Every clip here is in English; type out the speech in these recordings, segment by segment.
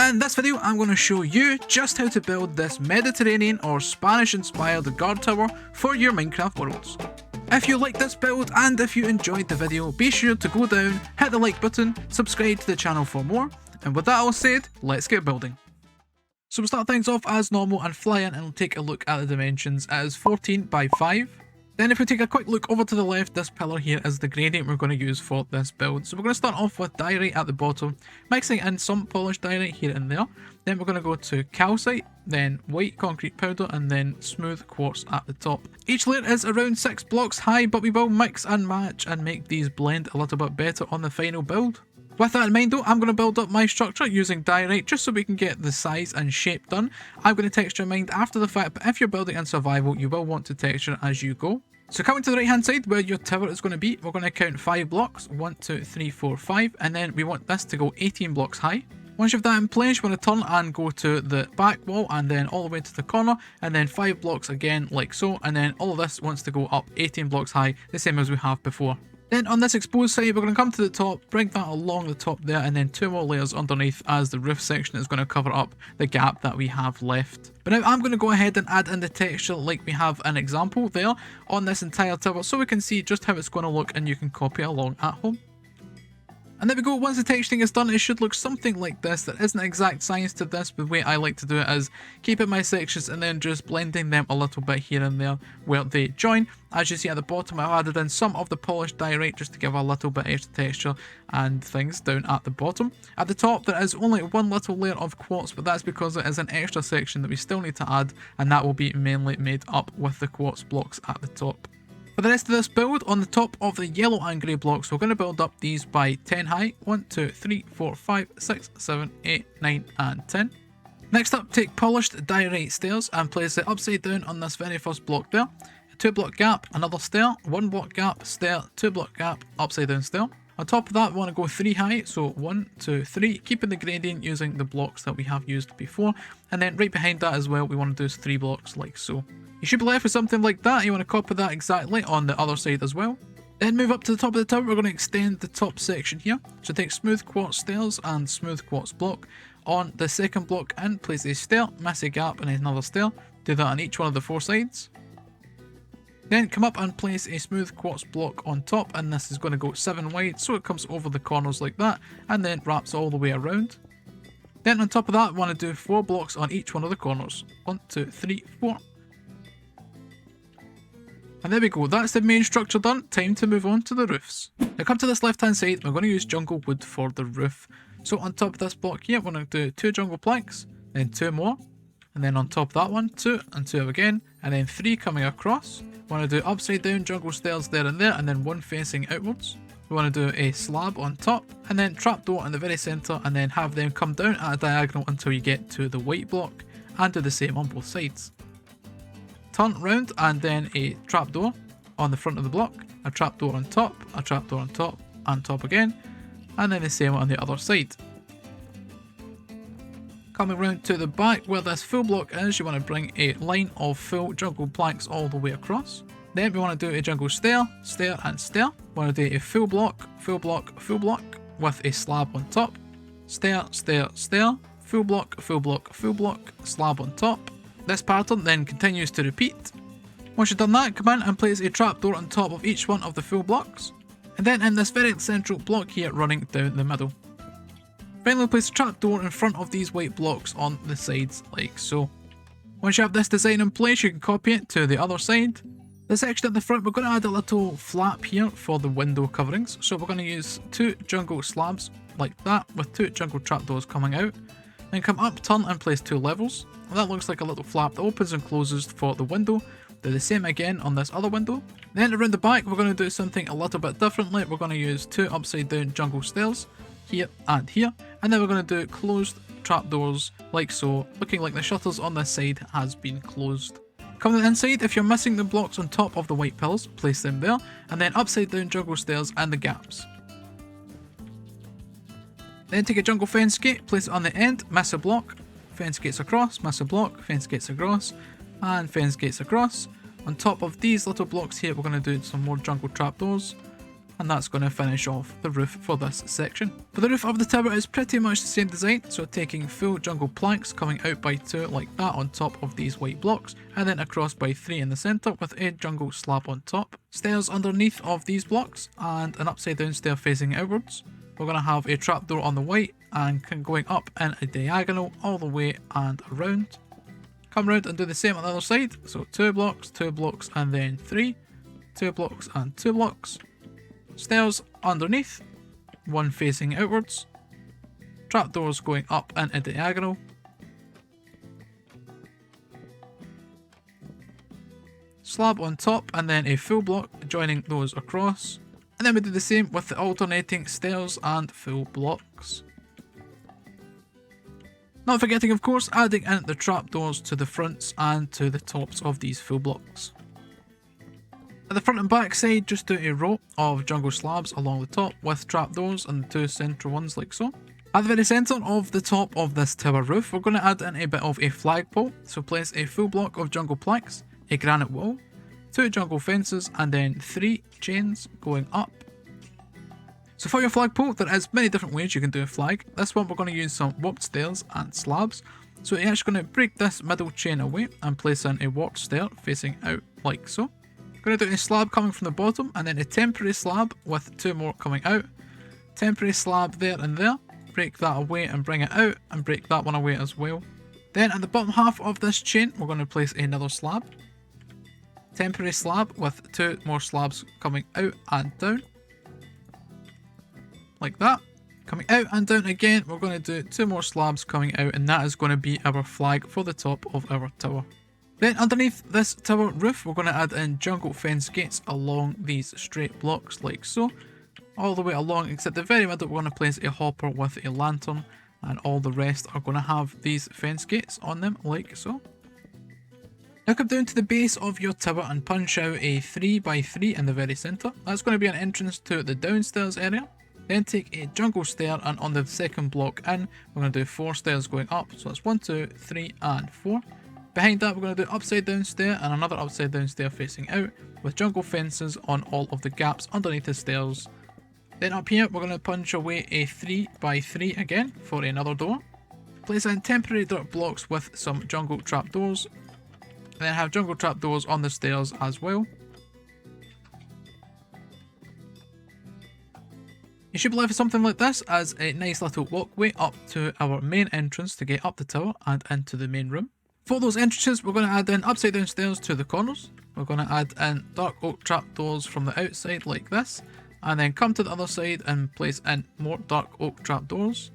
In this video, I'm going to show you just how to build this Mediterranean or Spanish inspired guard tower for your Minecraft worlds. If you like this build and if you enjoyed the video, be sure to go down, hit the like button, subscribe to the channel for more, and with that all said, let's get building. So we'll start things off as normal and fly in and take a look at the dimensions. It is 14 by 5. Then if we take a quick look over to the left, this pillar here is the gradient we're going to use for this build. So we're going to start off with diorite at the bottom, mixing in some polished diorite here and there. Then we're going to go to calcite, then white concrete powder, and then smooth quartz at the top. Each layer is around 6 blocks high, but we will mix and match and make these blend a little bit better on the final build. With that in mind though, I'm going to build up my structure using diorite just so we can get the size and shape done. I'm going to texture mind after the fact, but if you're building in survival, you will want to texture as you go. So coming to the right hand side where your tower is going to be, we're going to count 5 blocks, 1, 2, 3, 4, 5, and then we want this to go 18 blocks high. Once you've that in place, you want to turn and go to the back wall and then all the way to the corner, and then 5 blocks again like so, and then all of this wants to go up 18 blocks high, the same as we have before. Then on this exposed side, we're going to come to the top, bring that along the top there, and then 2 more layers underneath as the roof section is going to cover up the gap that we have left. But now I'm going to go ahead and add in the texture like we have an example there on this entire tower so we can see just how it's going to look and you can copy it along at home. And there we go, once the texturing is done, it should look something like this. There isn't exact science to this, but the way I like to do it is keeping my sections and then just blending them a little bit here and there where they join. As you see at the bottom, I've added in some of the polished diorite just to give a little bit extra texture and things down at the bottom. At the top, there is only one little layer of quartz, but that's because it is an extra section that we still need to add, and that will be mainly made up with the quartz blocks at the top. For the rest of this build, on the top of the yellow and grey blocks, we're going to build up these by 10 high. 1, 2, 3, 4, 5, 6, 7, 8, 9 and 10. Next up, take polished diorite stairs and place it upside down on this very first block there. A 2 block gap, another stair, 1 block gap, stair, 2 block gap, upside down stair. On top of that, we want to go 3 high, so 1, 2, 3, keeping the gradient using the blocks that we have used before. And then right behind that as well, we want to do 3 blocks like so. You should be left with something like that. You want to copy that exactly on the other side as well. Then move up to the top of the tower. We're going to extend the top section here. So take smooth quartz stairs and smooth quartz block. On the second block in, place a stair, miss a gap and another stair. Do that on each one of the 4 sides. Then come up and place a smooth quartz block on top, and this is going to go 7 wide so it comes over the corners like that and then wraps all the way around. Then on top of that, we want to do 4 blocks on each one of the corners. 1, 2, 3, 4. And there we go, that's the main structure done. Time to move on to the roofs. Now come to this left hand side, we're going to use jungle wood for the roof. So on top of this block here, we're going to do 2 jungle planks, then 2 more. And then on top of that one, 2 and 2 again, and then 3 coming across. We want to do upside down jungle stairs there, and then 1 facing outwards. We want to do a slab on top, and then trapdoor in the very centre, and then have them come down at a diagonal until you get to the white block, and do the same on both sides. Turn round and then a trapdoor on the front of the block, a trapdoor on top, a trapdoor on top, and top again, and then the same on the other side. Coming round to the back where this full block is, you want to bring a line of full jungle planks all the way across. Then we want to do a jungle stair, stair and stair. We want to do a full block, full block, full block with a slab on top. Stair, stair, stair, full block, full block, full block, slab on top. This pattern then continues to repeat. Once you've done that, come in and place a trapdoor on top of each one of the full blocks. And then in this very central block here running down the middle. Finally place a trapdoor in front of these white blocks on the sides like so. Once you have this design in place, you can copy it to the other side. The section at the front, we're going to add a little flap here for the window coverings. So we're going to use 2 jungle slabs like that with 2 jungle trapdoors coming out. Then come up, turn and place 2 levels. And that looks like a little flap that opens and closes for the window. Do the same again on this other window. Then around the back, we're going to do something a little bit differently. We're going to use 2 upside down jungle stairs here and here. And then we're going to do closed trapdoors like so, looking like the shutters on this side has been closed. Come to the inside, if you're missing the blocks on top of the white pillars, place them there. And then upside down jungle stairs and the gaps. Then take a jungle fence gate, place it on the end, miss a block, fence gates across, miss a block, fence gates across, and fence gates across. On top of these little blocks here, we're going to do some more jungle trapdoors. and that's going to finish off the roof for this section. For the roof of the tower is pretty much the same design, so taking full jungle planks coming out by 2 like that on top of these white blocks, and then across by 3 in the centre with a jungle slab on top. Stairs underneath of these blocks and an upside down stair facing outwards. We're going to have a trapdoor on the white and going up in a diagonal all the way and around. Come round and do the same on the other side, so 2 blocks and then 3, 2 blocks and 2 blocks. Stairs underneath, 1 facing outwards. Trapdoors going up in a diagonal. Slab on top and then a full block joining those across. And then we do the same with the alternating stairs and full blocks. Not forgetting, of course, adding in the trapdoors to the fronts and to the tops of these full blocks. At the front and back side, just do a row of jungle slabs along the top with trapdoors and the 2 central ones like so. At the very centre of the top of this tower roof, we're going to add in a bit of a flagpole. So place a full block of jungle planks, a granite wall, 2 jungle fences, and then 3 chains going up. So for your flagpole, there is many different ways you can do a flag. This one we're going to use some warped stairs and slabs. So you're actually going to break this middle chain away and place in a warped stair facing out like so. Going to do a slab coming from the bottom and then a temporary slab with 2 more coming out. Temporary slab there and there. Break that away and bring it out and break that one away as well. Then at the bottom half of this chain, we're going to place another slab. Temporary slab with 2 more slabs coming out and down. Like that. Coming out and down again, we're going to do 2 more slabs coming out, and that is going to be our flag for the top of our tower. Then underneath this tower roof, we're going to add in jungle fence gates along these straight blocks like so. All the way along, except the very middle, we're going to place a hopper with a lantern, and all the rest are going to have these fence gates on them like so. Now come down to the base of your tower and punch out a 3x3 in the very centre. That's going to be an entrance to the downstairs area. Then take a jungle stair, and on the second block in, we're going to do 4 stairs going up. So that's 1, 2, 3 and 4. Behind that, we're going to do upside down stair and another upside down stair facing out with jungle fences on all of the gaps underneath the stairs. Then up here, we're going to punch away a 3x3 again for another door. Place in temporary dirt blocks with some jungle trapdoors. Then have jungle trapdoors on the stairs as well. You should be left with something like this as a nice little walkway up to our main entrance to get up the tower and into the main room. For those entrances, we're going to add in upside down stairs to the corners. We're going to add in dark oak trapdoors from the outside like this, and then come to the other side and place in more dark oak trapdoors.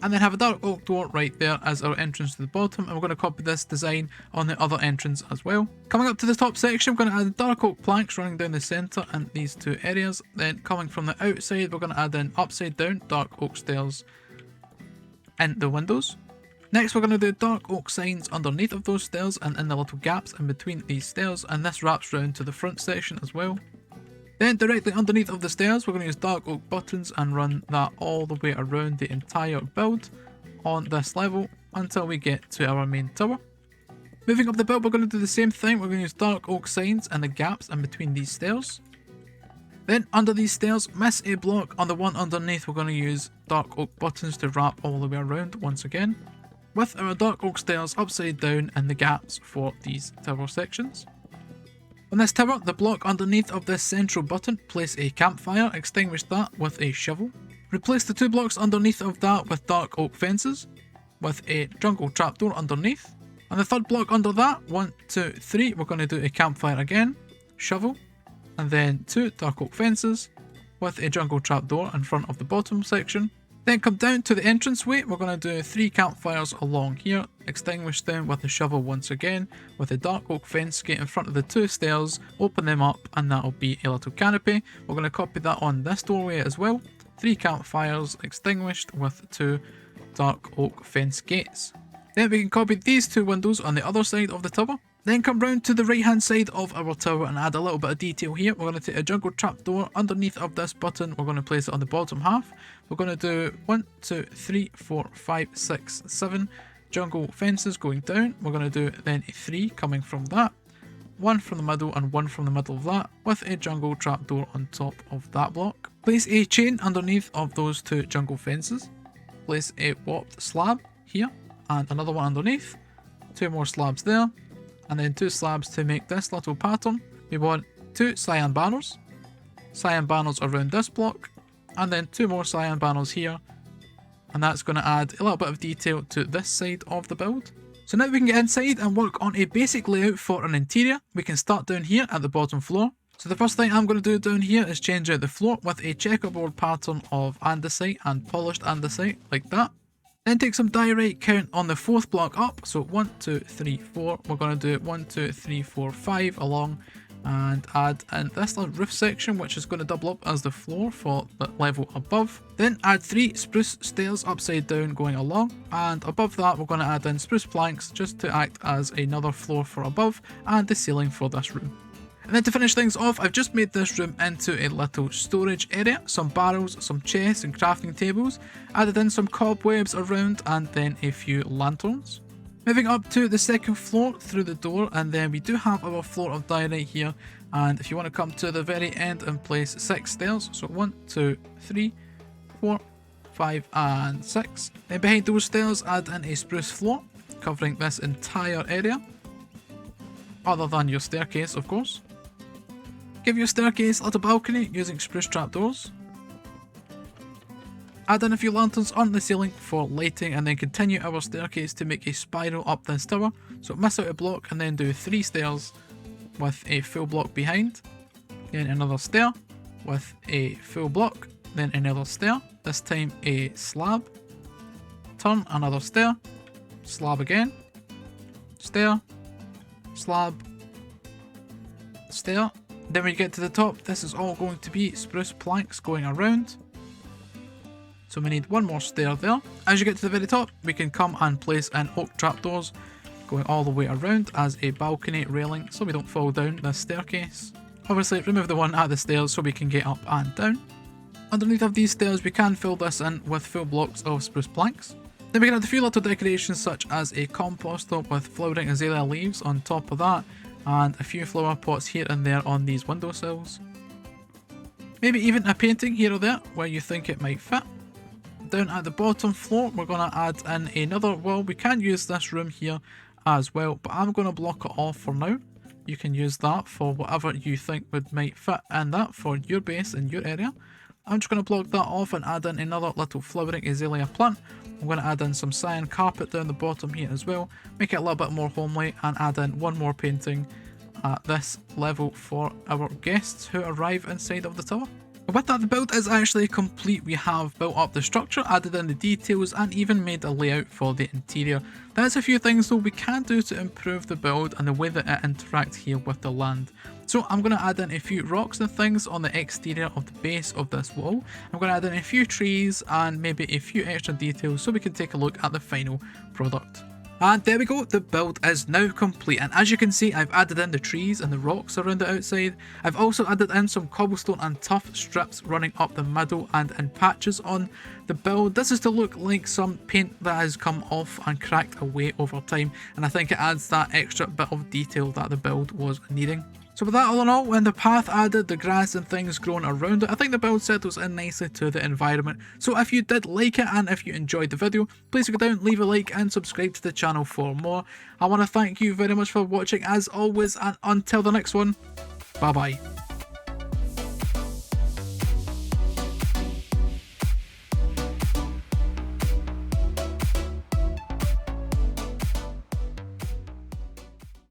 And then have a dark oak door right there as our entrance to the bottom, and we're going to copy this design on the other entrance as well. Coming up to the top section, we're going to add dark oak planks running down the centre in these 2 areas. Then coming from the outside, we're going to add in upside down dark oak stairs in the windows. Next, we're going to do dark oak signs underneath of those stairs and in the little gaps in between these stairs, and this wraps round to the front section as well. Then directly underneath of the stairs, we're going to use dark oak buttons and run that all the way around the entire build on this level until we get to our main tower. Moving up the build, we're going to do the same thing. We're going to use dark oak signs in the gaps in between these stairs. Then under these stairs, miss a block on the one underneath, we're going to use dark oak buttons to wrap all the way around once again, with our dark oak stairs upside down in the gaps for these tower sections. On this tower, the block underneath of this central button, place a campfire, extinguish that with a shovel. Replace the 2 blocks underneath of that with dark oak fences, with a jungle trapdoor underneath. And the 3rd block under that, 1, 2, 3, we're going to do a campfire again, shovel, and then 2 dark oak fences, with a jungle trapdoor in front of the bottom section. Then come down to the entranceway, we're going to do 3 campfires along here, extinguish them with a shovel once again, with a dark oak fence gate in front of the 2 stairs, open them up, and that'll be a little canopy. We're going to copy that on this doorway as well. 3 campfires extinguished with 2 dark oak fence gates. Then we can copy these 2 windows on the other side of the tower. Then come round to the right hand side of our tower and add a little bit of detail here. We're going to take a jungle trapdoor underneath of this button. We're going to place it on the bottom half. We're going to do 1, 2, 3, 4, 5, 6, 7 jungle fences going down. We're going to do then 3 coming from that, 1 from the middle and 1 from the middle of that, with a jungle trapdoor on top of that block. Place a chain underneath of those 2 jungle fences. Place a warped slab here and another one underneath. 2 more slabs there, and then 2 slabs to make this little pattern. We want 2 cyan banners around this block, and then 2 more cyan banners here, and that's going to add a little bit of detail to this side of the build. So now we can get inside and work on a basic layout for an interior. We can start down here at the bottom floor. So the first thing I'm going to do down here is change out the floor with a checkerboard pattern of andesite and polished andesite like that. Then take some diorite count on the 4th block up. So 1, 2, 3, 4. We're going to do 1, 2, 3, 4, 5 along, and add in this little roof section, which is going to double up as the floor for the level above. Then add 3 spruce stairs upside down going along, and above that we're going to add in spruce planks just to act as another floor for above and the ceiling for this room. And then to finish things off, I've just made this room into a little storage area, some barrels, some chests and crafting tables, added in some cobwebs around, and then a few lanterns. Moving up to the 2nd floor through the door, and then we do have our floor of diorite here, and if you want to come to the very end and place 6 stairs, so 1, 2, 3, 4, 5 and 6. Then behind those stairs add in a spruce floor, covering this entire area, other than your staircase of course. Give your staircase a little balcony using spruce trapdoors. Add in a few lanterns on the ceiling for lighting, and then continue our staircase to make a spiral up this tower. So miss out a block and then do 3 stairs with a full block behind. Then another stair with a full block. Then another stair, this time a slab. Turn, another stair. Slab again. Stair. Slab. Stair. Then when you get to the top, this is all going to be spruce planks going around. So we need 1 more stair there. As you get to the very top, we can come and place in oak trapdoors going all the way around as a balcony railing so we don't fall down this staircase. Obviously remove the one at the stairs so we can get up and down. Underneath of these stairs we can fill this in with full blocks of spruce planks. Then we can add a few little decorations such as a composter with flowering azalea leaves on top of that, and a few flower pots here and there on these windowsills. Maybe even a painting here or there where you think it might fit. Down at the bottom floor we're going to add in another wall. We can use this room here as well, but I'm going to block it off for now. You can use that for whatever you think might fit in that for your base in your area. I'm just going to block that off and add in another little flowering azalea plant. I'm going to add in some cyan carpet down the bottom here as well, make it a little bit more homely, and add in 1 more painting at this level for our guests who arrive inside of the tower. With that, the build is actually complete. We have built up the structure, added in the details, and even made a layout for the interior. There's a few things though we can do to improve the build and the way that it interacts here with the land. So I'm going to add in a few rocks and things on the exterior of the base of this wall. I'm going to add in a few trees and maybe a few extra details so we can take a look at the final product. And there we go, the build is now complete, and as you can see I've added in the trees and the rocks around the outside. I've also added in some cobblestone and tuff strips running up the middle and in patches on the build. This is to look like some paint that has come off and cracked away over time, and I think it adds that extra bit of detail that the build was needing. So with that all in all, when the path added, the grass and things grown around it, I think the build settles in nicely to the environment. So if you did like it and if you enjoyed the video, please go down, leave a like and subscribe to the channel for more. I want to thank you very much for watching as always, and until the next one, bye bye.